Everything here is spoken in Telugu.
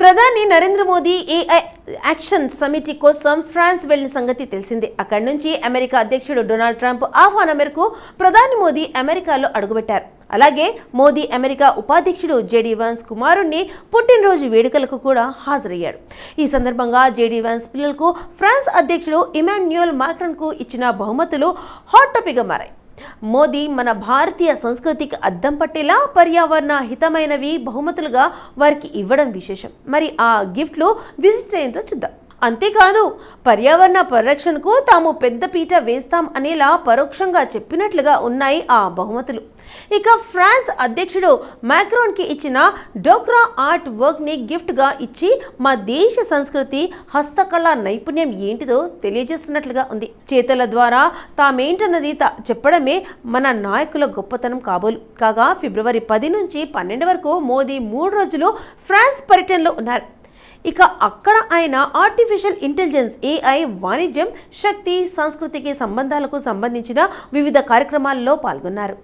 ప్రధాని నరేంద్ర మోదీ ఏఐ యాక్షన్ సమితి కోసం ఫ్రాన్స్ వెళ్లిన సంగతి తెలిసిందే. అక్కడి నుంచి అమెరికా అధ్యక్షుడు డొనాల్డ్ ట్రంప్ ఆహ్వానం మేరకు ప్రధాని మోదీ అమెరికాలో అడుగుపెట్టారు. అలాగే మోదీ అమెరికా ఉపాధ్యక్షుడు జేడీ వాన్స్ కుమారుణ్ణి పుట్టినరోజు వేడుకలకు కూడా హాజరయ్యాడు. ఈ సందర్భంగా జేడీ వాన్స్ పిల్లలకు ఫ్రాన్స్ అధ్యక్షుడు ఇమాన్యుయల్ మాక్రాన్కు ఇచ్చిన బహుమతులు హాట్ టాపిక్గా మారాయి. మోదీ మన భారతీయ సంస్కృతికి అద్దం పట్టేలా పర్యావరణ హితమైనవి బహుమతులుగా వారికి ఇవ్వడం విశేషం. మరి ఆ గిఫ్ట్లు విజిట్ ఏంటో చూద్దాం. అంతేకాదు పర్యావరణ పరిరక్షణకు తాము పెద్దపీట వేస్తాం అనేలా పరోక్షంగా చెప్పినట్లుగా ఉన్నాయి ఆ బహుమతులు. ఇక ఫ్రాన్స్ అధ్యక్షుడు మాక్రాన్కి ఇచ్చిన డోక్రా ఆర్ట్ వర్క్ని గిఫ్ట్గా ఇచ్చి మా దేశ సంస్కృతి హస్తకళ నైపుణ్యం ఏంటిదో తెలియజేస్తున్నట్లుగా ఉంది. చేతల ద్వారా తామేంటన్నది చెప్పడమే మన నాయకుల గొప్పతనం కాబోలు. కాగా ఫిబ్రవరి 10 నుంచి 12 వరకు మోదీ 3 రోజులు ఫ్రాన్స్ పర్యటనలో ఉన్నారు. ఇక అక్కడ ఆయన ఆర్టిఫిషియల్ ఇంటెలిజెన్స్ ఏఐ వాణిజ్యం, శక్తి, సంస్కృతికి సంబంధాలకు సంబంధించిన వివిధ కార్యక్రమాల్లో పాల్గొన్నారు.